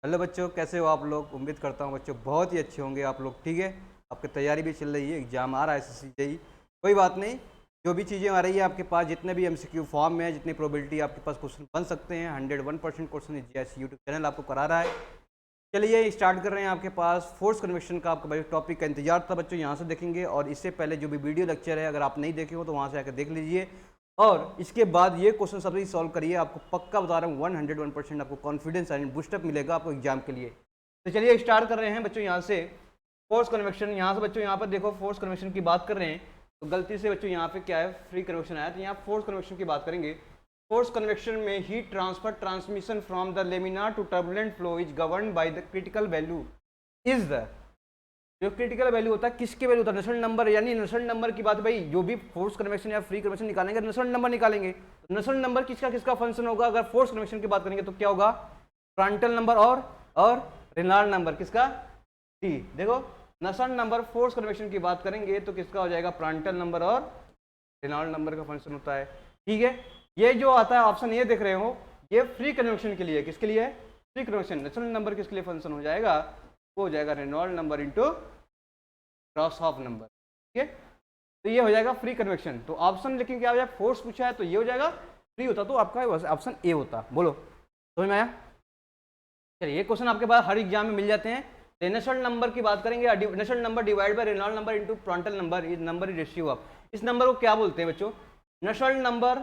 Hello बच्चों, कैसे हो आप लोग। उम्मीद करता हूँ बच्चों बहुत ही अच्छे होंगे आप लोग। ठीक है, आपकी तैयारी भी चल रही है, एग्जाम आ रहा है एसएससी जेईई। कोई बात नहीं, जो भी चीज़ें आ रही है आपके पास, जितने भी एमसीक्यू फॉर्म में है, जितनी प्रोबेबिलिटी आपके पास क्वेश्चन बन सकते हैं, 101% क्वेश्चन जीएस यूट्यूब चैनल आपको करा रहा है। चलिए स्टार्ट कर रहे हैं। आपके पास फोर्स कन्वेक्शन का आपका टॉपिक का इंतजार था बच्चों, यहाँ से देखेंगे। और इससे पहले जो भी वीडियो लेक्चर है, अगर आप नहीं देखे हो तो वहाँ से आकर देख लीजिए। और इसके बाद ये क्वेश्चन सभी सॉल्व करिए। आपको पक्का बता रहा हूँ 101% आपको कॉन्फिडेंस एंड बूस्टअप मिलेगा आपको एग्जाम के लिए। तो चलिए स्टार्ट कर रहे हैं बच्चों यहाँ से। फोर्स कन्वेक्शन, यहाँ से बच्चों यहाँ पर देखो फोर्स कन्वेक्शन की बात कर रहे हैं, तो गलती से बच्चों यहाँ पे क्या है, फ्री कन्वेक्शन आया, तो यहाँ फोर्स कन्वेक्शन की बात करेंगे। फोर्स कन्वेक्शन में heat transfer transmission from the laminar to turbulent flow is govern by the critical value is the, जो क्रिटिकल वैल्यू होता है किसके वैल्यू होता है, नसल्ट नंबर। यानी नसल्ट नंबर की बात, भाई जो भी फोर्स कन्वेक्शन या फ्री कन्वेक्शन निकालेंगे नसल्ट नंबर निकालेंगे। तो नसल्ट नंबर किसका किसका फंक्शन होगा, अगर फोर्स कन्वेक्शन की बात करेंगे तो क्या होगा, प्रांटल नंबर और रेनॉल्ड नंबर। किसका, टी। देखो नसल्ट नंबर फोर्स कन्वेक्शन की बात करेंगे तो किसका हो जाएगा, प्रांटल नंबर और रेनॉल्ड नंबर का फंक्शन होता है। ठीक है, ये जो आता है ऑप्शन ये देख रहे हो, ये फ्री कन्वेक्शन के लिए, किसके लिए, फ्री कन्वेक्शन। नसल्ट नंबर किसके लिए फंक्शन हो जाएगा, वो हो जाएगा Reynold number into cross of number. ठीक है, तो ये हो जाएगा फ्री कन्वेक्शन। तो ऑप्शन लेकिन क्या हो जाएगा, फोर्स पूछा है तो ये हो जाएगा, फ्री होता तो आपका ऑप्शन ए होता। बोलो समझ में आया। चलिए ये क्वेश्चन आपके पास हर एग्जाम में मिल जाते हैं। नसल्ट नंबर की बात करेंगे, Nusselt number divide by Reynold number into Prandtl number, इस नंबर रेशियो ऑफ, इस नंबर को क्या बोलते हैं बच्चों, Nusselt number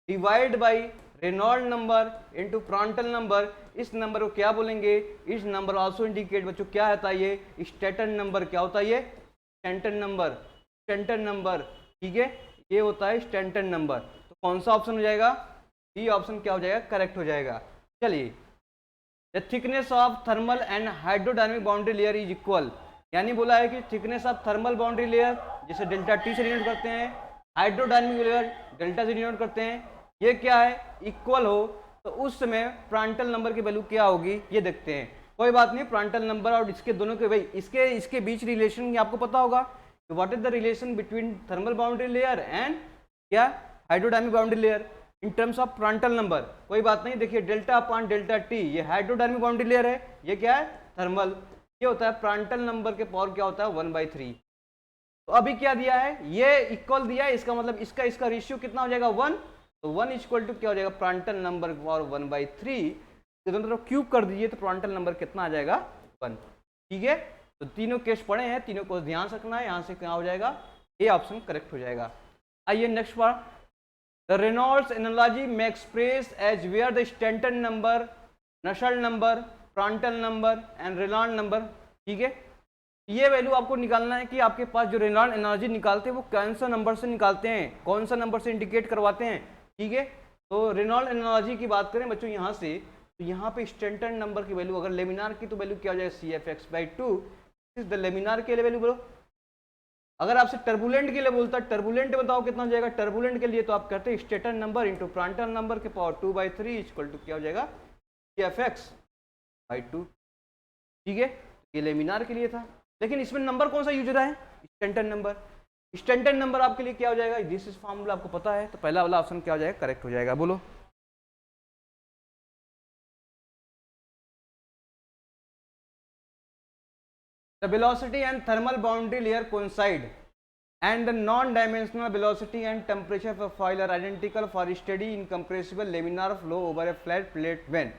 divide by Reynold number into Prandtl number, इस नंबर को क्या बोलेंगे, इस नंबर आल्सो इंडिकेट बच्चों क्या होता है, ये स्टैंटन नंबर। क्या होता है ये, स्टैंटन नंबर, स्टैंटन नंबर। ठीक है, ये होता है स्टैंटन नंबर। तो कौन सा ऑप्शन हो जाएगा, डी ऑप्शन क्या हो जाएगा, करेक्ट हो जाएगा। चलिए, the thickness of thermal and hydrodynamic boundary layer is equal, यानी बोला है कि thickness of thermal boundary layer जिसे डेल्टा टी से डिनोट करते हैं, हाइड्रोडायनेमिक लेयर डेल्टा से डिनोट करते हैं, ये क्या है, इक्वल हो, तो उस समय प्रांटल नंबर की वैल्यू क्या होगी ये देखते हैं। कोई बात नहीं, प्रांटल नंबर और इसके दोनों के, भाई इसके बीच रिलेशन आपको पता होगा, what is the relation between thermal boundary layer and क्या, hydrodynamic boundary layer in terms of Prandtl number. कोई बात नहीं, देखिए डेल्टा अपॉन डेल्टा टी, ये हाइड्रोडायनेमिक बाउंड्री लेयर है, ये क्या है, थर्मल। ये होता है प्रांटल नंबर के पावर क्या होता है, 1/3। तो अभी क्या दिया है, ये इक्वल दिया है, इसका मतलब इसका इसका रेशियो कितना हो जाएगा, 1। तो 1 इक्वल टू क्या हो जाएगा, प्रांटल नंबर के पावर 1/3। दोनों तरफ क्यूब कर दीजिए तो प्रांटल नंबर कितना आ जाएगा, 1। ठीक है, तो तीनों केस पढ़े हैं, तीनों को ध्यान रखना है। यहाँ से क्या हो जाएगा, ए ऑप्शन करेक्ट हो जाएगा। आइए next bar, the Reynolds analogy may express as where the Stanton number, Nusselt number, Prandtl number and Reynolds number। ठीक है, ये वैल्यू आपको निकालना है कि आपके पास जो रेनॉल्ड एनालॉजी निकालते हैं वो कौन सा नंबर से निकालते हैं, कौन सा नंबर से इंडिकेट करवाते हैं। ठीक है, तो रेनॉल्ड एनालॉजी की बात करें बच्चों यहाँ से, तो यहाँ पे स्टैंटन नंबर की वैल्यू अगर लेमिनार की, तो वैल्यू क्या हो जाएगा, CFX/2 इज द लेमिनार के लिए वैल्यू। बोलो अगर आपसे टर्बुलेंट के लिए बोलता है, टर्बुलेंट बताओ कितना हो जाएगा, टर्बुलेंट के लिए तो आप कहते हैं stator number into Prandtl number के पावर 2/3 इक्वल टू क्या हो जाएगा, CFX/2। ठीक है, ये लेमिनार के लिए था, लेकिन इसमें नंबर कौन सा यूज हो रहा है, स्टैंटन नंबर। स्टैंटन नंबर आपके लिए क्या हो जाएगा, दिस इज फॉर्मूला आपको पता है, तो पहला वाला ऑप्शन क्या हो जाएगा, करेक्ट हो जाएगा। बोलो the velocity and thermal boundary layer coincide and the non-dimensional velocity and temperature profile are identical for steady incompressible laminar flow over a flat plate when।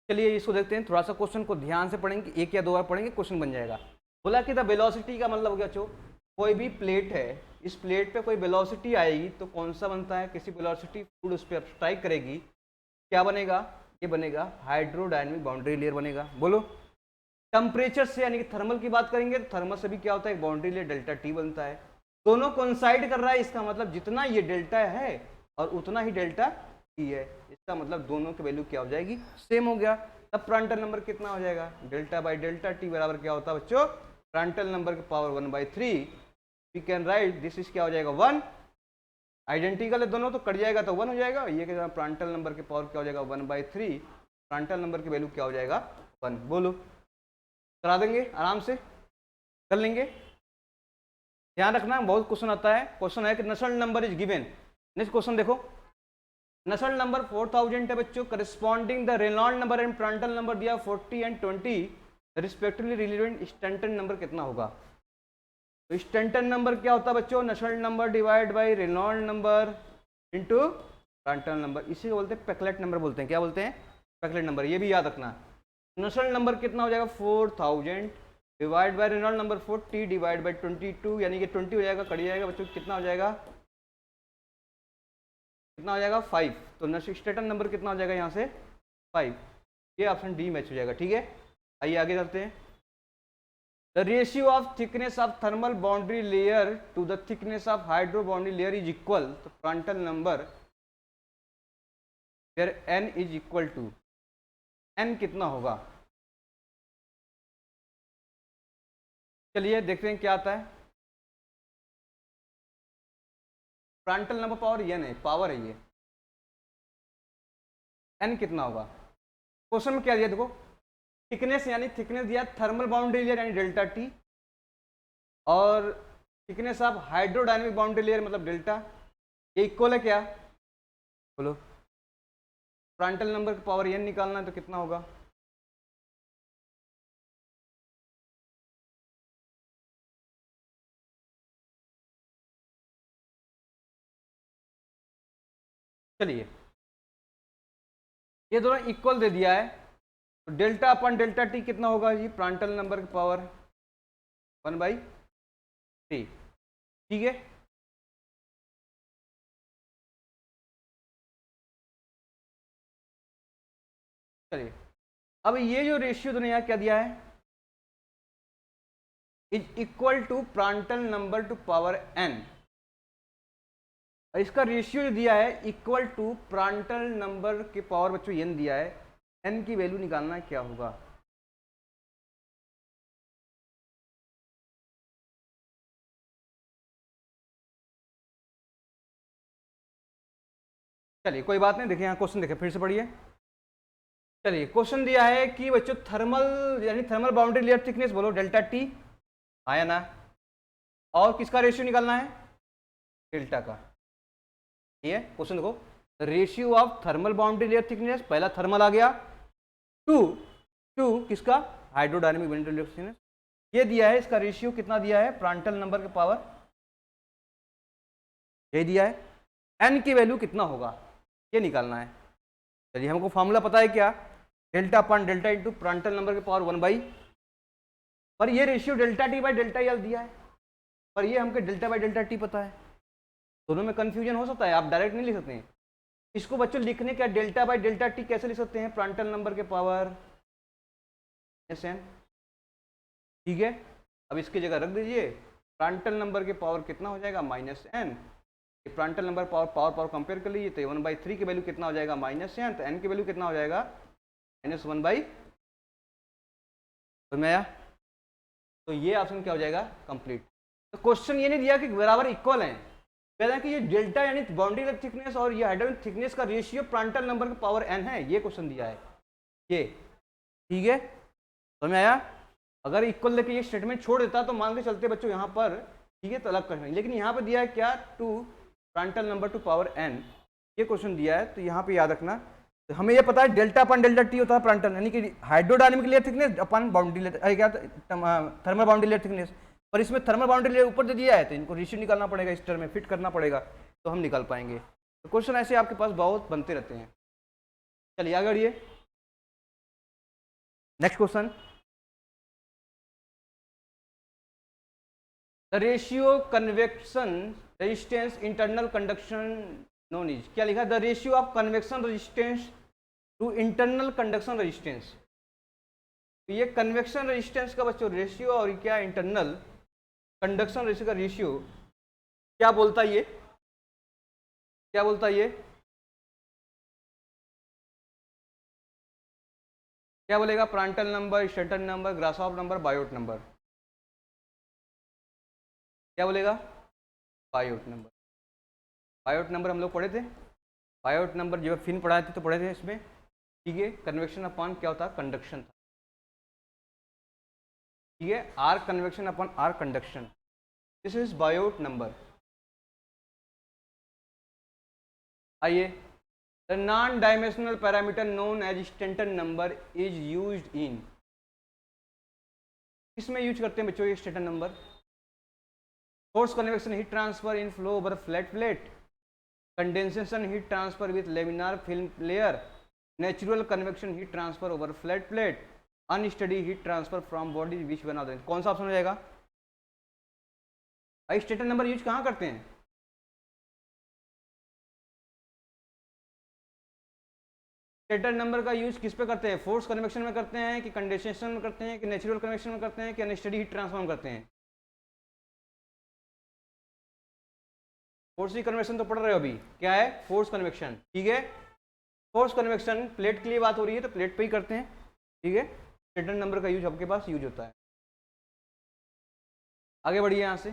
चलिए इसको देखते हैं, थोड़ा सा क्वेश्चन को ध्यान से पढ़ेंगे, एक या दो बार पढ़ेंगे क्वेश्चन बन जाएगा। बोला कि द वेलोसिटी का मतलब हो गया चो, कोई भी प्लेट है, इस प्लेट पे कोई वेलोसिटी आएगी तो कौन सा बनता है, किसी वेलोसिटी फूड उस पर स्ट्राइक करेगी, क्या बनेगा, ये बनेगा हाइड्रोडायनेमिक बाउंड्री लेयर बनेगा। बोलो टेम्परेचर से यानी कि थर्मल की बात करेंगे तो थर्मल से भी क्या होता है, बाउंड्री लेयर डेल्टा टी बनता है। दोनों कोइंसाइड कर रहा है, इसका मतलब जितना ये डेल्टा है और उतना ही डेल्टा टी है, इसका मतलब दोनों की वैल्यू क्या हो जाएगी, सेम हो गया। तब प्रांटल नंबर कितना हो जाएगा, डेल्टा बाई डेल्टा टी बराबर क्या होता है बच्चों, प्रांटल नंबर के power 1/3। We can write this is क्या हो जाएगा, 1। आइडेंटिकल है दोनों, तो कट जाएगा तो 1 हो जाएगा। ये क्या, प्रांटल नंबर के पावर क्या हो जाएगा, 1/3। प्रांटल नंबर की वैल्यू क्या हो जाएगा, 1। बोलो करा देंगे, आराम से कर लेंगे। ध्यान रखना बहुत क्वेश्चन आता है, क्वेश्चन है कि Nusselt number is given. Next question देखो, नसल नंबर 4000 है बच्चों, corresponding the Reynold number and Prandtl number दिया 40 and 20 respectively relevant Stanton number कितना होगा। तो स्टैंटन नंबर क्या होता है बच्चों, Nusselt number divide by Reynold number into Prandtl number, इसी को बोलते हैं पेकलेट नंबर बोलते हैं। क्या बोलते हैं, पेकलेट नंबर, ये भी याद रखना। नसल नंबर कितना हो जाएगा 4000 divide by Reynold number 40 divide by 22, यानी कि 20 हो जाएगा, कट जाएगा बच्चों, कितना हो जाएगा, कितना हो जाएगा 5। तो स्टैंटन नंबर कितना हो जाएगा यहाँ से 5। ये ऑप्शन डी मैच हो जाएगा। ठीक है, आइए आगे चलते हैं। The ratio of thickness of thermal boundary layer to the thickness of hydro boundary layer is equal, तो प्रांटल नंबर फिर n is equal to, n कितना होगा, चलिए देखते हैं क्या आता है। प्रांटल नंबर पावर n है, पावर है ये, n कितना होगा। क्वेश्चन में क्या दिया देखो, थिकनेस यानी थिकनेस दिया थर्मल बाउंड्री लेयर यानी डेल्टा टी, और thickness of hydrodynamic boundary layer मतलब डेल्टा, ये इक्वल है क्या, बोलो। प्रांटल नंबर की पावर n निकालना है तो कितना होगा, चलिए ये दोनों इक्वल दे दिया है, तो डेल्टा अपन डेल्टा टी कितना होगा जी, प्रांटल नंबर की पावर 1/3। ठीक है, चलिए अब ये जो रेशियो दोनों यहाँ क्या दिया है, is equal to Prandtl number to power n, इसका रेशियो जो दिया है इक्वल टू प्रांटल नंबर के पावर बच्चों n दिया है, n की वैल्यू निकालना है क्या होगा। चलिए कोई बात नहीं, देखिए यहाँ क्वेश्चन देखिए, फिर से पढ़िए। चलिए क्वेश्चन दिया है कि बच्चों थर्मल यानी थर्मल बाउंड्री लेयर थिकनेस बोलो डेल्टा टी, आया ना, और किसका रेशियो निकालना है, डेल्टा का। ठीक है, क्वेश्चन देखो, ratio of thermal boundary layer thickness, पहला थर्मल आ गया, टू टू किसका, हाइड्रोडायनेमिक बाउंड्री लेयर थिकनेस, ये दिया है, इसका रेशियो कितना दिया है, प्रांटल नंबर के पावर, ये दिया है, n की वैल्यू कितना होगा ये निकालना है। चलिए हमको फॉर्मूला पता है क्या, delta upon delta into Prandtl number के पावर 1/, पर ये ratio delta T by delta L दिया है, पर ये हमको डेल्टा बाई डेल्टा टी पता है, दोनों में कंफ्यूजन हो सकता है, आप डायरेक्ट नहीं लिख सकते हैं इसको बच्चों, लिखने का डेल्टा बाई डेल्टा टी कैसे लिख सकते हैं, प्रांटल नंबर के पावर n। ठीक है, अब इसकी जगह रख दीजिए, प्रांटल नंबर के पावर कितना हो जाएगा -n, Prandtl number power power power compare कर लीजिए, तो 1/3 की वैल्यू कितना हो जाएगा -n, तो n की वैल्यू कितना हो जाएगा -1/, तो मैं आया, तो ये ऑप्शन क्या हो जाएगा कंप्लीट। तो क्वेश्चन ये नहीं दिया कि बराबर इक्वल है, कह रहा कि ये डेल्टा यानी बाउंड्री लेयर थिकनेस और ये हाइड्रोजन थिकनेस का रेशियो प्रांटल नंबर का पावर n है, ये क्वेश्चन दिया है ये। ठीक है, तो मैं आया, अगर इक्वल लेके ये स्टेटमेंट छोड़ देता तो मान के चलते बच्चों यहाँ पर, ठीक है, तो अलग करना, लेकिन यहाँ पर दिया है क्या, to Prandtl number to power n, ये क्वेश्चन दिया है, तो यहाँ पे याद रखना, तो हमें ये पता है डेल्टा अपन डेल्टा टी होता है प्रांटल, यानी कि हाइड्रोडायनेमिक लेयर थिकनेस अपन बाउंड्री लेयर क्या, थर्मल बाउंड्री लेयर थिकनेस, पर इसमें थर्मल बाउंड्री लेयर ऊपर दे दिया है, तो इनको रेशियो निकालना पड़ेगा, इस टर्म में फिट करना पड़ेगा, तो हम निकाल पाएंगे। तो क्वेश्चन ऐसे आपके पास बहुत बनते रहते हैं। चलिए आगे बढ़िए, next question, the ratio convection resistance internal conduction known is, क्या लिखा, the ratio of convection resistance to internal conduction resistance, तो ये कन्वेक्शन रेजिस्टेंस का बच्चों रेशियो और क्या इंटरनल कंडक्शन रेशियो का रेशियो क्या बोलता है, ये क्या बोलता है, ये क्या बोलेगा, Prandtl number, Stanton number, Grashof number, Biot number, क्या बोलेगा, बायोट नंबर। बायोट नंबर हम लोग पढ़े थे, बायोट नंबर जब फिन पढ़ाए थे तो पढ़े थे इसमें। ठीक है, कन्वेक्शन अपॉन क्या होता है, कंडक्शन था। ठीक है, or convection upon or conduction, this is Biot number. आइए the non dimensional parameter known as Stanton number is used in, किसमें यूज करते हैं बच्चों ये Stanton number? Force convection heat transfer in flow over flat plate, condensation heat transfer with laminar film layer, natural convection heat transfer over flat plate, unsteady heat transfer from body which one of them? कौन सा option हो जाएगा भाई? Stanton number use कहाँ करते हैं? Standard number का use किस पे करते हैं? फोर्स कन्वेक्शन में करते हैं कि कंडेंसेशन में करते हैं कि नेचुरल कन्वेक्शन में करते हैं कि अनस्टडी हीट ट्रांसफर में करते हैं? फोर्स की कन्वेक्शन तो पढ़ रहे हो अभी, क्या है फोर्स कन्वेक्शन, ठीक है। फोर्स कन्वेक्शन प्लेट के लिए बात हो रही है तो प्लेट पे ही करते हैं, ठीक है। स्टैंडर्ड नंबर का यूज आपके पास यूज होता है। आगे बढ़िए यहाँ से।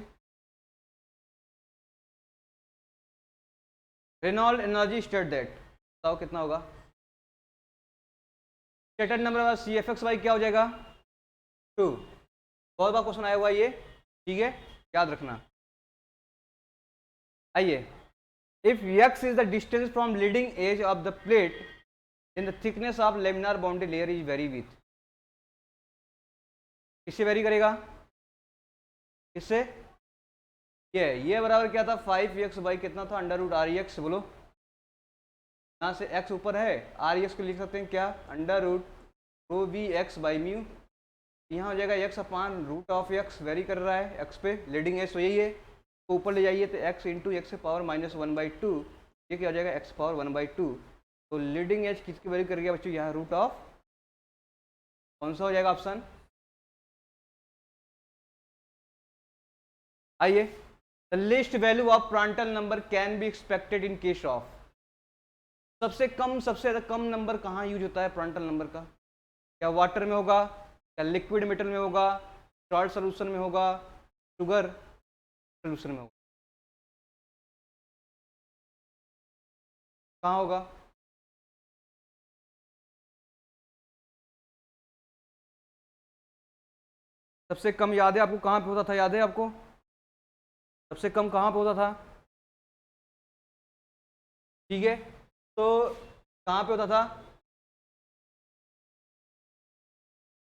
रेनॉल्ड एनर्जी स्टेट दैट, बताओ कितना होगा? स्टैंडर्ड नंबर का सी एफ एक्स वाई क्या हो जाएगा? 2। बहुत बार क्वेश्चन आया हुआ ये, ठीक है, याद रखना। आइए, if x is the distance from leading edge of the plate then the thickness of laminar boundary layer is vary with, किससे वेरी करेगा? किससे? ये बराबर क्या था? 5x बाई कितना था? Under root R E X. बोलो, यहाँ से x ऊपर है, आर ई एक्स को लिख सकते हैं क्या? Under root rho B X by mu. यहाँ हो जाएगा x upon root of x, vary कर रहा है x पे, लीडिंग एज तो यही है, तो ऊपर ले जाइए तो x इंटू एक्स पावर -1/2, ये क्या हो जाएगा? x power 1/2। तो लीडिंग एज किसकी वैल्यू कर गया बच्चों? यहाँ रूट ऑफ, कौन सा हो जाएगा ऑप्शन? आइए, the list value of Prandtl number can be expected in case of, सबसे ज़्यादा कम नंबर कहाँ यूज होता है प्रांटल नंबर का? क्या वाटर में होगा, क्या लिक्विड मेटल में होगा, सॉल्ट सोल्यूशन में होगा, शुगर सोल्यूशन में होगा? कहाँ होगा? सबसे कम याद है आपको कहाँ पे होता था? याद है आपको सबसे कम कहाँ पे होता था? ठीक है, तो कहाँ पे होता था?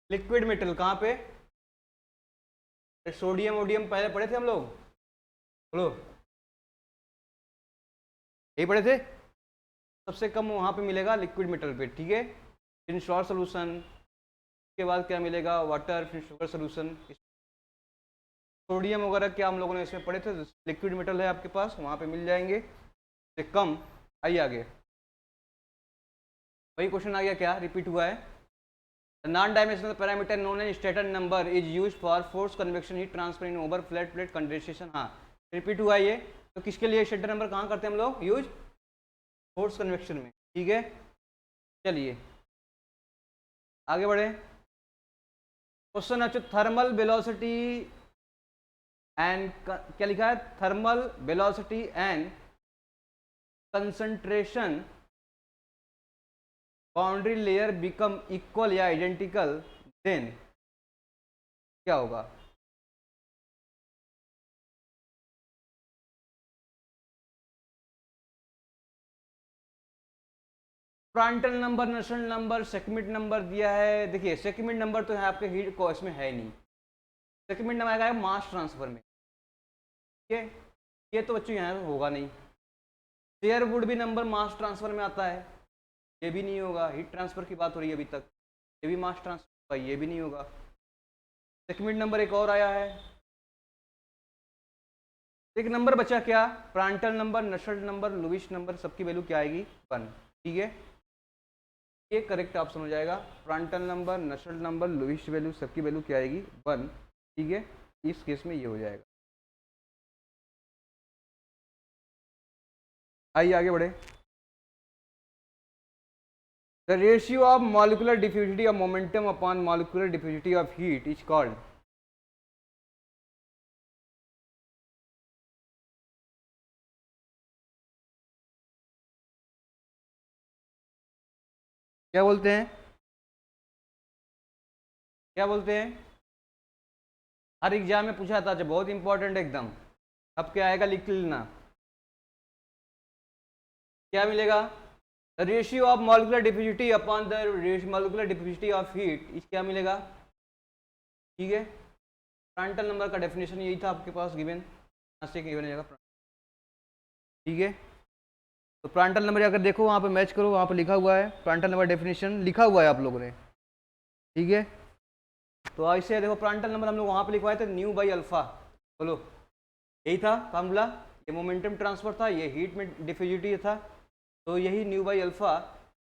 लिक्विड मेटल कहाँ पे? सोडियम वोडियम पहले पढ़े थे हम लोग, बोलो, यही पढ़े थे। सबसे कम वहाँ पे मिलेगा लिक्विड मेटल पे, ठीक है। फिर सॉल्ट सोल्यूशन, के बाद क्या मिलेगा? वाटर, फिर शुगर सोल्यूशन। सोडियम वगैरह क्या हम लोगों ने इसमें पढ़े थे? लिक्विड मेटल है आपके पास, वहाँ पे मिल जाएंगे से कम। आइए आगे, वही क्वेश्चन आ गया, क्या रिपीट हुआ है? Non dimensional parameter known as standard number is use for force convection heat transfer in over flat plate condensation. हाँ, रिपीट हुआ ये, तो किसके लिए स्टैंडर्ड नंबर कहाँ करते हैं हम लोग यूज? फोर्स कन्वेक्शन में, ठीक है। चलिए आगे बढ़े। क्वेश्चन है थर्मल वेलोसिटी एंड, क्या लिखा है? Thermal velocity and concentration boundary layer become equal या आइडेंटिकल, देन क्या होगा? Prandtl number, Nusselt number, सेकमिट number दिया है। देखिए सेकमिट नंबर तो है आपके हीट को इसमें है नहीं, सेकमिट नंबर आएगा मास ट्रांसफर में, ठीक है। ये तो बच्चों यहाँ होगा नहीं। शेयरवुड भी नंबर मास ट्रांसफर में आता है, ये भी नहीं होगा। हीट ट्रांसफर की बात हो रही है अभी तक, ये भी मास ट्रांसफर, ये भी नहीं होगा। सेकमिट नंबर एक और आया है, एक नंबर बचा क्या? Prandtl number, Nusselt number, Lewis number, सबकी वैल्यू क्या आएगी? 1, ठीक है। ये करेक्ट ऑप्शन हो जाएगा। Prandtl number, Nusselt number, Lewis value, सबकी वैल्यू क्या आएगी? 1, ठीक है। इस केस में ये हो जाएगा। आइए आगे बढ़े। The ratio of molecular diffusivity of momentum upon molecular diffusivity of heat is called, क्या बोलते हैं? क्या बोलते हैं? हर एग्जाम में पूछा था, जो बहुत इंपॉर्टेंट एकदम। अब क्या आएगा लिख लेना, क्या मिलेगा? Ratio of molecular diffusivity upon the molecular diffusivity of heat, इस क्या मिलेगा, ठीक है। प्रांटल नंबर का डेफिनेशन यही था आपके पास गिवन, यहाँ से गिवन जाएगा, ठीक है। तो प्रांटल नंबर अगर देखो वहाँ पे मैच करो, वहाँ पे लिखा हुआ है प्रांटल नंबर डेफिनेशन लिखा हुआ है आप लोगों ने, ठीक है। तो ऐसे देखो प्रांटल नंबर हम लोग वहाँ पे लिखवाए थे न्यू बाई अल्फा, बोलो यही था फार्मूला, ये मोमेंटम ट्रांसफर था, ये हीट में डिफ्यूजिटी था, तो यही न्यू बाई अल्फा,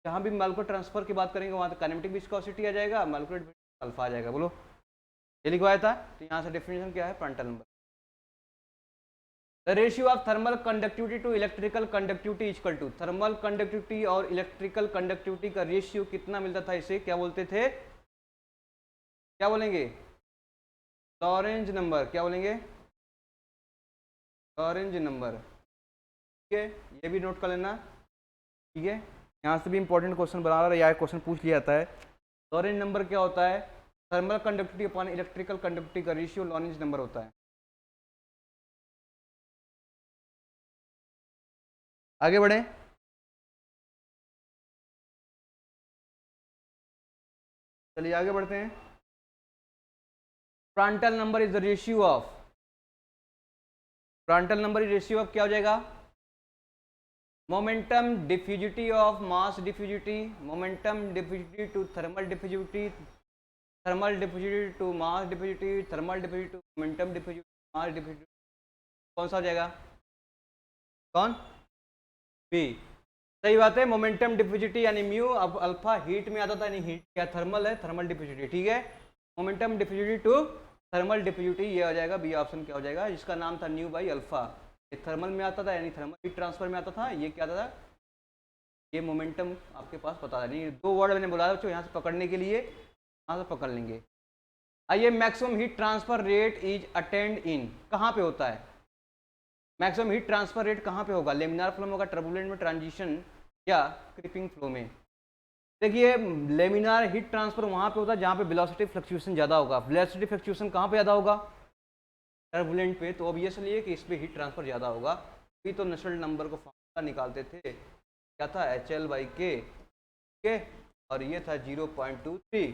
जहाँ भी मॉलिक्यूलर ट्रांसफर की बात करेंगे वहाँ तो काइनेमेटिक विस्कोसिटी आ जाएगा, मॉलिक्यूलर अल्फा आ जाएगा, बोलो ये लिखवाया था। तो यहाँ से डेफिनेशन क्या है Prandtl number, the ratio of thermal conductivity to electrical conductivity equal to, thermal conductivity और इलेक्ट्रिकल कंडक्टिविटी का रेशियो कितना मिलता था, इसे क्या बोलते थे, क्या बोलेंगे, लॉरेंज नंबर, क्या बोलेंगे, लॉरेंज नंबर, ठीक है। ये भी नोट कर लेना, ठीक है, यहाँ से भी इंपॉर्टेंट क्वेश्चन बना रहा है या क्वेश्चन पूछ लिया जाता है। लॉरेंज नंबर क्या होता है, thermal conductivity upon electrical conductivity का रेशियो लॉरेंज नंबर होता है। आगे बढ़े, चलिए आगे बढ़ते हैं। Prandtl number is the ratio of, Prandtl number is ratio of क्या हो जाएगा, momentum diffusivity of mass diffusivity, momentum diffusivity to thermal diffusivity, thermal diffusivity to mass diffusivity, thermal diffusivity to momentum diffusivity, mass diffusivity, कौन सा हो जाएगा, कौन, B, सही बात है। मोमेंटम डिफ्यूजिटी यानी म्यू, अब अल्फा हीट में आता था, यानी हीट क्या थर्मल है, थर्मल डिफ्यूजिटी, ठीक है। Momentum diffusivity to thermal diffusivity, ये आ जाएगा बी ऑप्शन, क्या हो जाएगा, जिसका नाम था न्यू बाई अल्फा, ये थर्मल में आता था यानी थर्मल हीट ट्रांसफर में आता था, ये क्या आता था, ये मोमेंटम आपके पास पता था नहीं, दो वर्ड मैंने बोला बच्चों यहाँ से पकड़ने के लिए, यहाँ से पकड़ लेंगे। आइए, maximum heat transfer rate is attend in, कहाँ पे होता है, मैक्सिमम हीट ट्रांसफर रेट कहाँ पे होगा, लेमिनार फ्लो में होगा, टर्बुलेंट में, ट्रांजिशन या क्रीपिंग फ्लो में। देखिए लेमिनार हीट ट्रांसफर वहाँ पे होता है जहाँ पे वेलोसिटी फ्लक्चुएशन ज़्यादा होगा, वेलोसिटी फ्लक्चुएशन कहाँ पे ज़्यादा होगा, टर्बुलेंट पे, तो ऑब्वियसली है कि इस पे हीट ट्रांसफर ज़्यादा होगा। अभी तो नस्सेल्ट नंबर को फॉर्मूला निकालते थे, क्या था, HL/K, ठीक है, और ये था 0.23,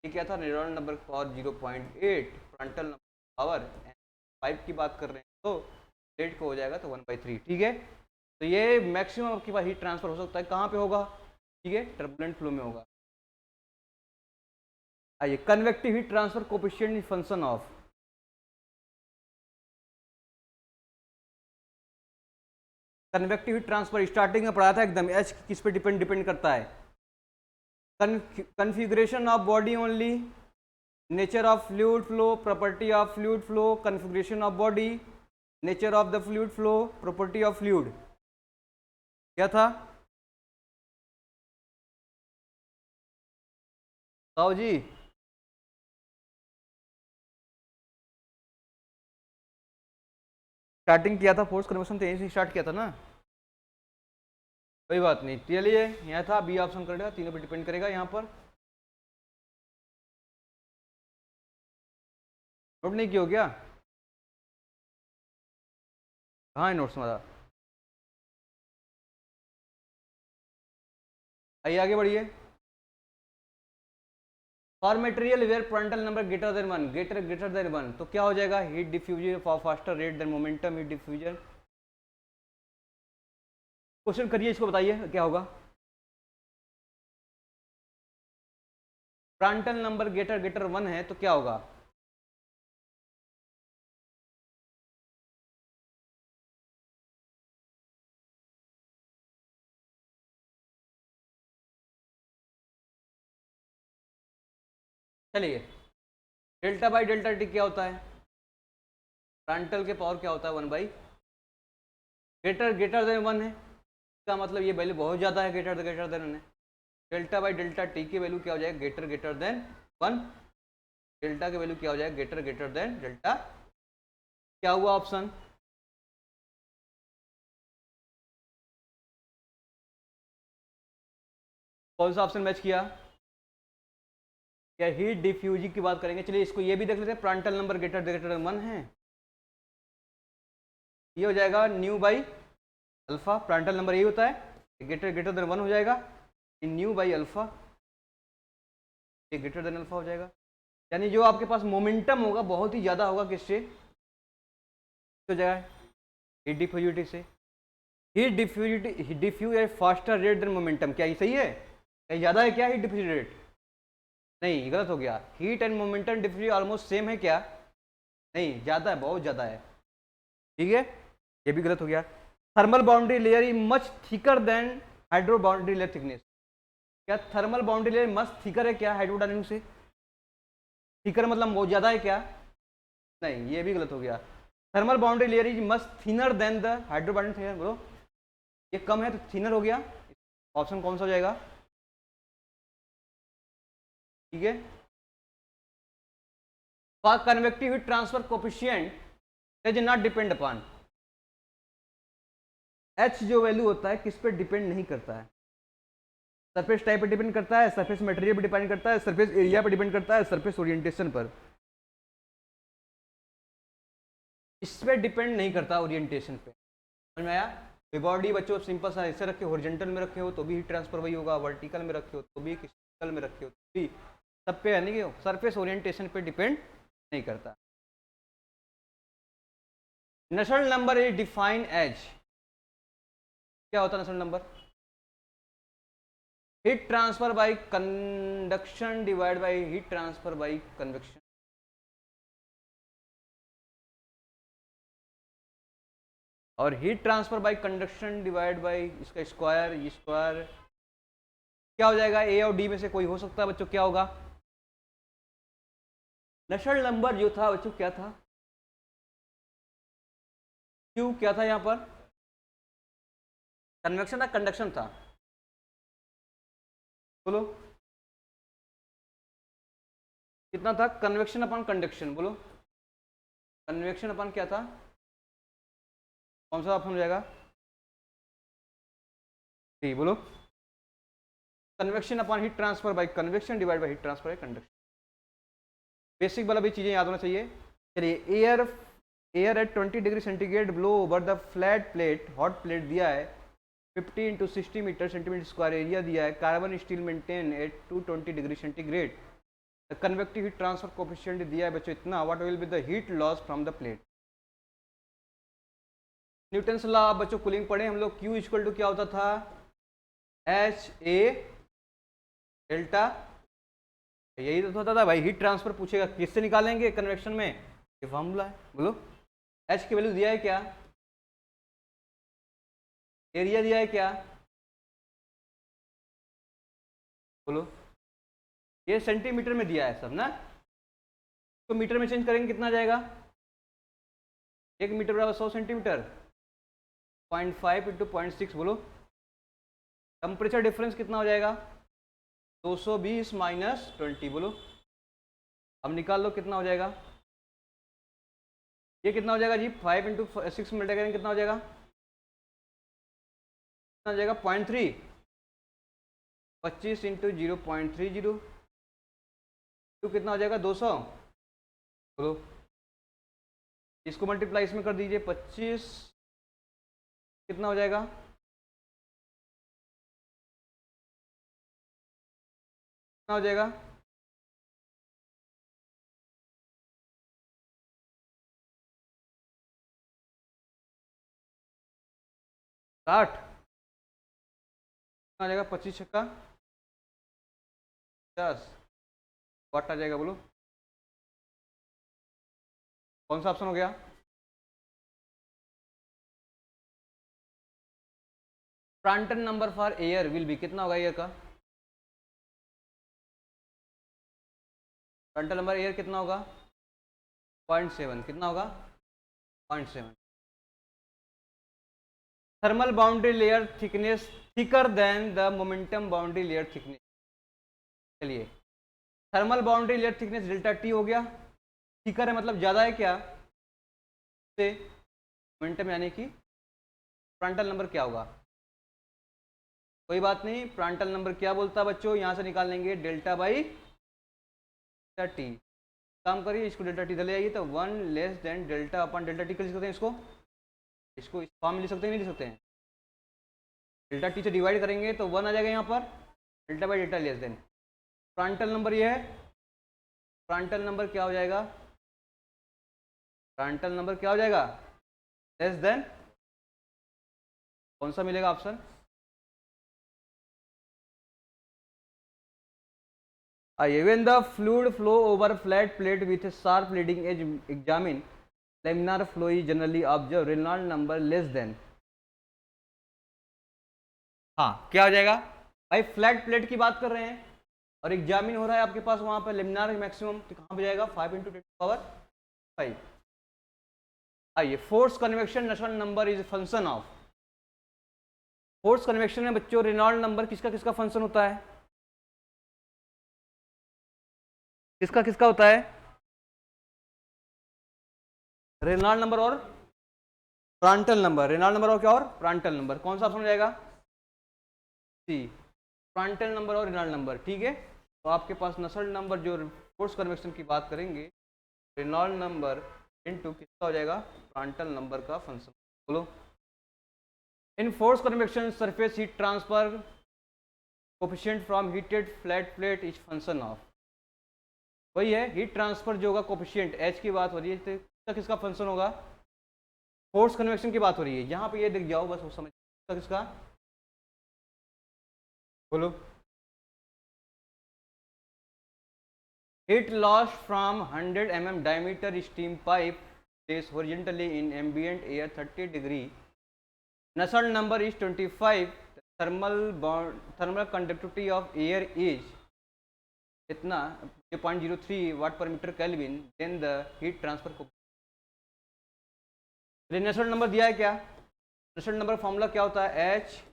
ये क्या था, Reynolds number power 0.8, Prandtl number power 5 की बात कर रहे हैं तो रेट को हो जाएगा तो 1/3, ठीक है। तो ये मैक्सिमम आपके पास हीट ट्रांसफर हो सकता है कहाँ पे होगा, ठीक है, टर्बुलेंट फ्लो में होगा। आइए, convective heat transfer coefficient is function of, convective heat transfer starting में पढ़ा था एकदम, एच किस पे डिपेंड करता है, configuration of body only, nature of fluid flow, property of fluid flow, configuration of body, nature of the fluid flow, property of fluid, क्या था, आओ जी, स्टार्टिंग किया था फोर्स कन्वर्सन तो यहीं से स्टार्ट किया था ना, कोई बात नहीं, चलिए यहाँ था बी ऑप्शन करेगा, तीनों पे डिपेंड करेगा यहाँ पर, नोट नहीं किया हो क्या, कहाँ है नोट्स हमारा, आइए आगे बढ़िए। For material where Prandtl number greater than 1, greater than 1, तो क्या हो जाएगा, heat diffusion for faster rate than momentum heat diffusion, question करिए, इसको बताइए क्या होगा, प्रांटल नंबर ग्रेटर 1 है तो क्या होगा, चलिए, डेल्टा बाई डेल्टा टी क्या होता है, प्रांटल के पावर क्या होता है 1/, ग्रेटर देन 1 है, इसका मतलब ये वैल्यू बहुत ज़्यादा है, ग्रेटर देन 1 है, डेल्टा बाई डेल्टा टी की वैल्यू क्या हो जाएगा, ग्रेटर देन 1, डेल्टा की वैल्यू क्या हो जाएगा, ग्रेटर देन डेल्टा, क्या हुआ ऑप्शन, कौन सा ऑप्शन मैच किया, क्या हीट डिफ्यूजिंग की बात करेंगे, चलिए इसको ये भी देख लेते हैं, प्रांटल नंबर ग्रेटर 1 है, ये हो जाएगा new by alpha, Prandtl number यही होता है, ग्रेटर देन 1 हो जाएगा, इन न्यू बाई अल्फा, ये ग्रेटर देन अल्फा हो जाएगा। यानी जो आपके पास मोमेंटम होगा बहुत ही ज़्यादा होगा किससे, हो जाएगा हीट डिफ्यूजिविटी से। Heat diffusivity diffuse at faster rate than momentum, क्या ये सही है? क्या ज़्यादा है क्या हीट डिफ्यूज रेट? नहीं, गलत हो गया। Heat and momentum diffuse almost same है क्या? नहीं, ज़्यादा है, बहुत ज़्यादा है। ठीक है, ये भी गलत हो गया। Thermal boundary layer is much thicker than hydro boundary layer thickness, क्या thermal boundary layer much thicker है क्या हाइड्रोडायनेमिक से? थिकर मतलब बहुत ज़्यादा है क्या? नहीं, ये भी गलत हो गया। Thermal boundary layer is much thinner than the hydro boundary layer, बोलो ये कम है तो थिनर हो गया। ऑप्शन कौन सा हो जाएगा? ठीक है, for convective heat transfer coefficient is not depend upon, H जो वैल्यू होता है किस पे डिपेंड नहीं करता है, सरफेस टाइप पे डिपेंड करता है, सरफेस मटेरियल पे डिपेंड करता है, सरफेस एरिया पे डिपेंड करता है, सरफेस ओरिएंटेशन पर, इस पे डिपेंड नहीं करता ओरिएंटेशन पे। समझ में आया? बॉडी बच्चों सिंपल सा ऐसे रखे, हॉरिजॉन्टल में रखे हो तो भी हीट ट्रांसफर वही होगा, वर्टिकल में रखे हो तो भी, वर्टिकल में रखे हो तो भी, सब पे यानी कि सरफेस ओरिएंटेशन पे डिपेंड नहीं करता। Nusselt number is define as, क्या होता है Nusselt number? Heat transfer by conduction divide by heat transfer by convection. और heat transfer by conduction divide by इसका स्क्वायर, ये स्क्वायर क्या हो जाएगा? ए और डी में से कोई हो सकता है बच्चों, क्या होगा? नशल नंबर जो था बच्चों क्या था? क्यू क्या था यहाँ पर? कन्वेक्शन था कंडक्शन था? बोलो कितना था? कन्वेक्शन अपॉन कंडक्शन, बोलो कन्वेक्शन अपॉन क्या था? कौन सा ऑप्शन हो जाएगा? डी, बोलो convection upon heat transfer by convection divide by heat transfer by conduction. Basic वाला भी चीजें याद होना चाहिए। चलिए, air at 20 degree centigrade blow over the flat plate, hot plate दिया है 50 into 60 meter centimeter square area दिया है, carbon steel maintain at 220 degree centigrade, convective heat transfer coefficient दिया है बच्चों इतना, what will be the heat loss from the plate. Newton's law बच्चों cooling पढ़े हम लोग, Q इक्वल टू क्या होता था? एच ए डेल्टा, यही तो होता था भाई। हीट ट्रांसफर पूछेगा किससे निकालेंगे कन्वेक्शन में, ये फॉर्मूला है। बोलो एच की वैल्यू दिया है क्या? एरिया दिया है क्या? बोलो, ये सेंटीमीटर में दिया है सब ना, तो मीटर में चेंज करेंगे कितना आ जाएगा? 1 मीटर बराबर 100 सेंटीमीटर, 0.5 इंटू 0.6, बोलो टेम्परेचर डिफरेंस कितना हो जाएगा? 220 माइनस 20, बोलो अब निकाल लो कितना हो जाएगा? ये कितना हो जाएगा जी? 5 इंटू 6 मल्टीप्लाई करेंगे कितना हो जाएगा? कितना हो जाएगा? 0.3, 25 इंटू 0.30, तो कितना हो जाएगा? 200, बोलो इसको मल्टीप्लाई इसमें कर दीजिए, 25 कितना हो जाएगा? कितना हो जाएगा? साठ, कितना आ जाएगा? 25 छक्का 50 वाट आ जाएगा, बोलो कौन सा ऑप्शन हो गया? Prandtl number for air will be, कितना होगा एयर का? प्रांटन नंबर एयर कितना होगा? 0.7, कितना होगा? 0.7। Thermal boundary layer thickness thicker than the momentum boundary layer thickness. चलिए, thermal boundary layer thickness delta T हो गया, थिकर है मतलब ज़्यादा है क्या से मोमेंटम, यानी कि प्रांटल नंबर क्या होगा? कोई बात नहीं, प्रांटल नंबर क्या बोलता है बच्चों? यहाँ से निकाल लेंगे डेल्टा बाई डेल्टा टी। काम करिए, इसको डेल्टा टी ले आइए तो 1 लेस देन डेल्टा अपन डेल्टा टी कर लिख सकते हैं, इसको इस फॉर्म में लिख सकते हैं, नहीं लिख सकते हैं? डेल्टा टी से डिवाइड करेंगे तो 1 आ जाएगा यहाँ पर, delta by delta less than Prandtl number ये है। प्रांटल नंबर क्या हो जाएगा, प्रांटल नंबर क्या हो जाएगा, लेस देन कौन सा मिलेगा option, when the fluid flow over flat plate with a sharp leading edge examine, laminar flow is generally observed, Reynolds number less than, हाँ क्या हो जाएगा भाई, फ्लैट प्लेट की बात कर रहे हैं और एग्जामिन हो रहा है आपके पास वहां पर लेमिनार मैक्सिमम, तो कहाँ पे जाएगा 5 × 10⁵ आइए force convection Nusselt number is function of, force convection में बच्चों रेनॉल्ड नंबर किसका किसका फंक्शन होता है, किसका किसका होता है, रेनॉल्ड नंबर और प्रांटल नंबर, रेनॉल्ड नंबर और क्या और प्रांटल नंबर, कौन सा ऑप्शन हो जाएगा सी, प्रांटल नंबर और रेनॉल्ड नंबर, ठीक है। तो आपके पास नसल नंबर जो फोर्स कन्वेक्शन की बात करेंगे, रेनॉल्ड नंबर इनटू किसका हो जाएगा, प्रांटल नंबर का फंक्शन, बोलो। इन force convection surface heat transfer coefficient from heated flat plate is function of, वही है हीट ट्रांसफर जो होगा कोफिशिएंट एच की बात हो रही है, तो किसका किसका फंक्शन होगा, फोर्स कन्वेक्शन की बात हो रही है, यहाँ पे ये दिख जाओ बस वो समझ, किसका किसका बोलो। Heat loss from 100 mm diameter steam pipe placed horizontally in ambient air 30 degree. Nusselt number is 25. Thermal conductivity of air is कितना 0.03 watt per meter Kelvin. Then the heat transfer को नसल्ट नंबर दिया है क्या, नसल्ट नंबर फॉर्मूला क्या होता है H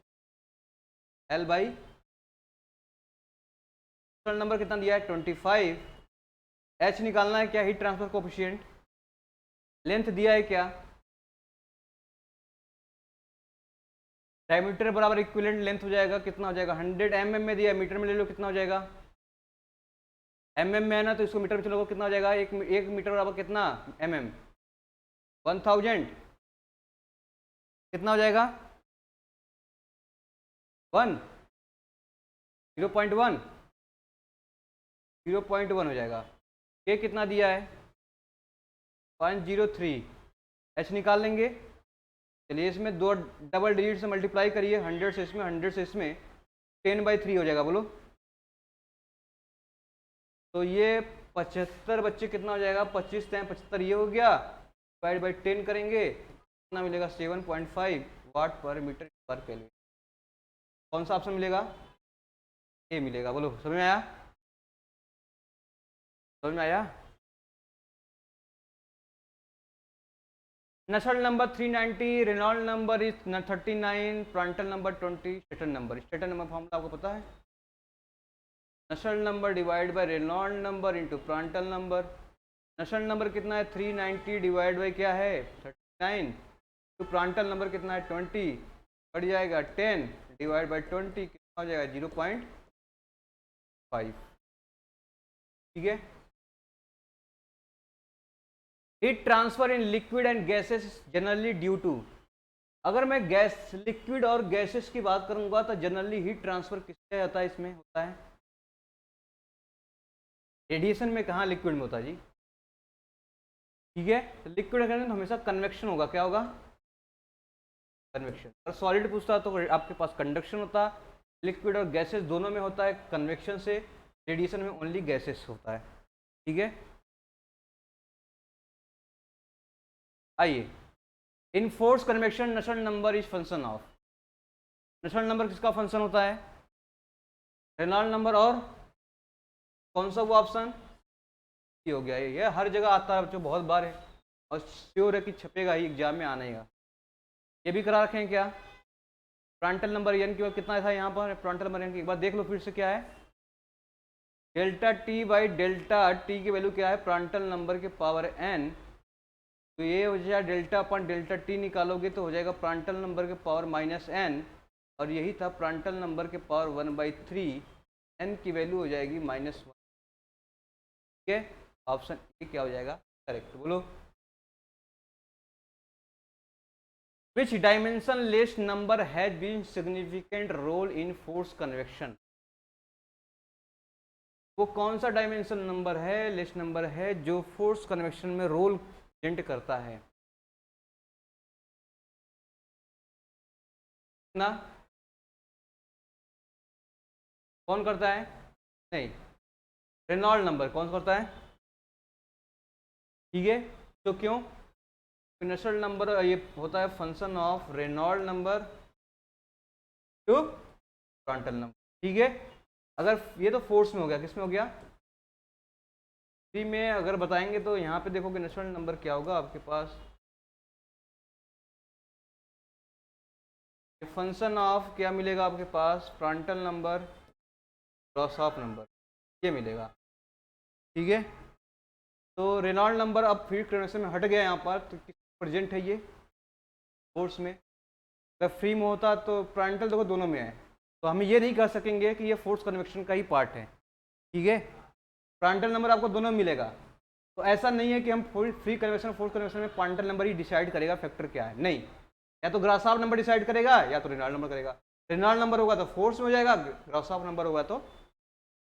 L by, नसल्ट number कितना दिया है 25, एच निकालना है क्या हीट ट्रांसफर कोफिशिएंट, लेंथ दिया है क्या, डायमीटर बराबर इक्विवेलेंट लेंथ हो जाएगा, कितना हो जाएगा 100 mm में दिया, मीटर में ले लो कितना हो जाएगा, mm में है ना तो इसको मीटर में चलोगे कितना हो जाएगा, एक मीटर बराबर कितना mm 1000, कितना हो जाएगा 1 0.1 हो जाएगा, के कितना दिया है 103, एच निकाल लेंगे, चलिए इसमें दो डबल डिजिट से मल्टीप्लाई करिए, 100 से इसमें 100 से इसमें 10/3 हो जाएगा, बोलो। तो ये 75 बच्चे कितना हो जाएगा, 25 × 75 ये हो गया, डिवाइड बाई 10 करेंगे कितना मिलेगा 7.5 वाट पर मीटर पर केल्विन, कौन सा ऑप्शन मिलेगा, ए मिलेगा, बोलो समझ में आया, समझ में आया। Nusselt number 390, Reynold number is 39, Prandtl number 20, Stanton number formula आपको पता है, Nusselt number divide by Reynold number into Prandtl number, Nusselt number कितना है 390 डिवाइड बाय क्या है 39, तो प्रांटल नंबर कितना है 20, बढ़ जाएगा 10 डिवाइड बाय 20 कितना हो जाएगा 0.5, ठीक है। Heat transfer in liquid and gases generally due to, अगर मैं गैस लिक्विड और गैसेस की बात करूंगा तो जनरली हीट ट्रांसफर किससे होता है, इसमें होता है रेडिएशन में, कहाँ लिक्विड में होता है जी, ठीक है। तो लिक्विड के अंदर हमेशा कन्वेक्शन होगा, क्या होगा कन्वेक्शन, और सॉलिड पूछता है तो आपके पास कंडक्शन होता है, लिक्विड और गैसेस दोनों में होता है कन्वेक्शन से, रेडिएशन में ओनली गैसेस होता है, ठीक है। आइए in force convection Nusselt number is function of, Nusselt number किसका फंक्शन होता है, रेनॉल्ड नंबर और कौन सा वो ऑप्शन ये हो गया, ये हर जगह आता है बच्चों, बहुत बार है और श्योर है कि छपेगा ही एग्जाम में आना ही है, ये भी करा रखे हैं क्या, प्रांटल नंबर एन की कितना था यहाँ पर, प्रांटल नंबर एन की एक बार देख लो फिर से क्या है, delta T by delta T की वैल्यू क्या है प्रांटल नंबर के पावर एन, तो ये हो जाएगा डेल्टा अपन डेल्टा टी निकालोगे तो हो जाएगा प्रांटल नंबर के पावर -n, और यही था प्रांटल नंबर के पावर 1/3, n की वैल्यू हो जाएगी -1, ठीक है। ऑप्शन ए क्या हो जाएगा करेक्ट, बोलो। Which dimensionless number has been significant role in force convection. वो कौन सा डायमेंशन नंबर है, लेस नंबर है, जो फोर्स कन्वेक्शन में रोल प्रेजेंट करता है ना? कौन करता है? नहीं, रेनॉल्ड नंबर कौन करता है? ठीक है, तो क्यों? नसल्ट नंबर ये होता है function of Reynold number to Prandtl number. ठीक है, अगर ये तो फोर्स में हो गया, किस में हो गया? फ्री में अगर बताएंगे तो यहाँ पे देखो कि नसल्ट नंबर क्या होगा आपके पास, फंक्शन ऑफ क्या मिलेगा आपके पास? प्रांटल नंबर ग्रॉसहॉफ नंबर, ये मिलेगा। ठीक है, तो रेनॉल्ड नंबर अब फ्री कन्वेक्शन में हट गया यहाँ पर, तो किस प्रेजेंट है ये? फोर्स में। अगर फ्री में होता तो प्रांटल देखो दोनों में है, तो हम ये नहीं कह सकेंगे कि ये फोर्स कन्वेक्शन का ही पार्ट है। ठीक है, प्रांटल नंबर आपको दोनों मिलेगा, तो ऐसा नहीं है कि हम फ्री कन्वेक्शन फोर्स कन्वेक्शन में प्रांटल नंबर ही डिसाइड करेगा फैक्टर क्या है, नहीं, या तो ग्रॉसहॉफ नंबर डिसाइड करेगा या तो रेनॉल्ड नंबर करेगा। रेनॉल्ड नंबर होगा तो फोर्स में हो जाएगा, ग्रॉसहॉफ नंबर होगा तो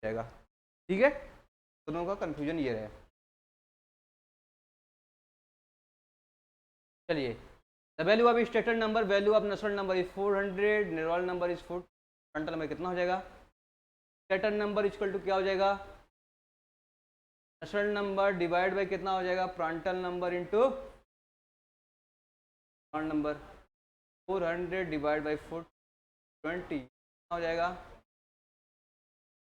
जाएगा। ठीक है, दोनों का कंफ्यूजन ये रहे। चलिए, the value of standard number, value of Nusselt number is 400, Reynold number is 4, Prandtl number कितना हो जाएगा? स्टैंडर्ड नंबर इक्वल टू क्या हो जाएगा? नसल्ट नंबर डिवाइड बाय कितना हो जाएगा? Prandtl number into number. 400 divide by 420 हो जाएगा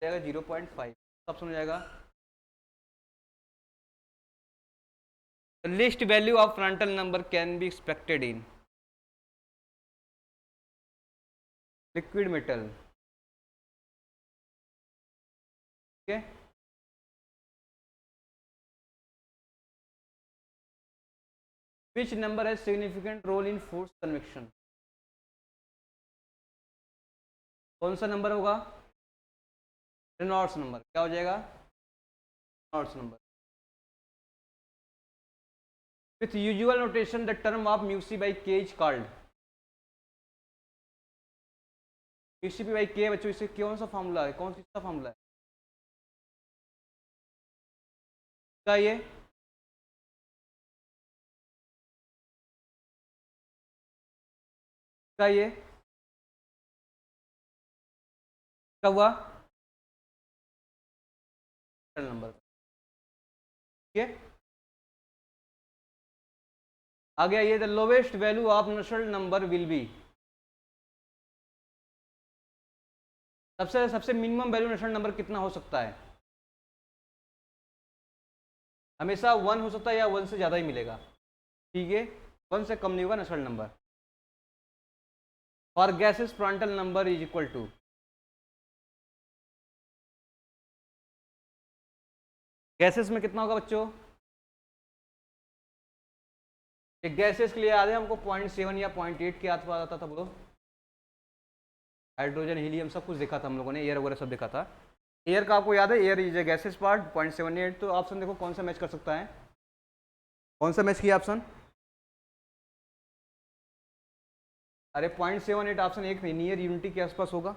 0.5, सब समझ जाएगा। Least value of Prandtl number can be expected in liquid metal. ठीक है, which number has significant role in force convection? कौन सा नंबर होगा? Reynolds number. क्या हो जाएगा? Reynolds number. With usual notation the term of mu c by K is called. Mu c by K बच्चों, इससे कौन सा फॉर्मूला है, कौन सा फॉर्मूला है? क्या ये? क्या ये क्या हुआ? नंबर। ठीक है, आ गया ये, the lowest value of Nusselt number will be, सबसे सबसे मिनिमम वैल्यू नसल्ट नंबर कितना हो सकता है? हमेशा 1 हो सकता है या 1 से ज़्यादा ही मिलेगा। ठीक है, 1 से कम नहीं होगा Nusselt number. For gases Prandtl number is equal to, gases में कितना होगा बच्चों? एक गैसेस के लिए याद है हमको 0.7 या 0.8 के आसपास आता था, बोलो। हाइड्रोजन, हीलियम सब कुछ देखा था हम लोगों ने, एयर वगैरह सब देखा था। एयर का आपको याद है, air is a gases part 0.78। तो ऑप्शन देखो कौन सा मैच कर सकता है, कौन सा मैच किया ऑप्शन? अरे 0.78 ऑप्शन एक नहीं, नियर यूनिटी के आसपास होगा।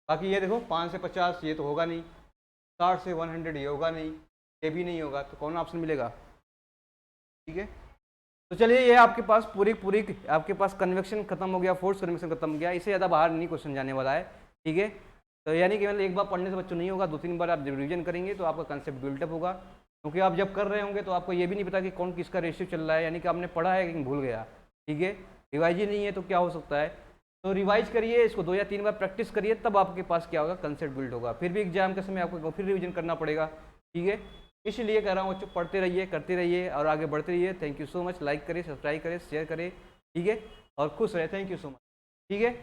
बाकी ये देखो 5 से 50 ये तो होगा नहीं, 60 से 100 ये होगा नहीं, ये भी नहीं होगा, तो कौन ऑप्शन मिलेगा? ठीक है, तो चलिए ये आपके पास पूरी आपके पास कन्वेक्शन खत्म हो गया, फोर्स कन्वेक्शन खत्म हो गया, इससे ज़्यादा बाहर नहीं क्वेश्चन जाने वाला है। ठीक है, तो यानी कि मतलब एक बार पढ़ने से बच्चों नहीं होगा, 2-3 बार आप जब रिविजन करेंगे तो आपका कंसेप्ट बिल्डअप होगा, क्योंकि आप जब कर रहे होंगे तो आपको ये भी नहीं पता कि कौन किसका रेशियो चल रहा है, यानी कि आपने पढ़ा है लेकिन भूल गया। ठीक है, रिवाइज ही नहीं है तो क्या हो सकता है? तो रिवाइज करिए इसको, 2 या 3 बार प्रैक्टिस करिए, तब आपके पास क्या होगा? कंसेप्ट बिल्ड होगा। फिर भी एग्जाम के समय आपको फिर रिविजन करना पड़ेगा। ठीक है, इसलिए कह रहा हूँ बच्चों, पढ़ते रहिए, करते रहिए और आगे बढ़ते रहिए। Thank you so much, like करें, सब्सक्राइब करें, शेयर करें। ठीक है, और खुश रहे। Thank you so much. ठीक है।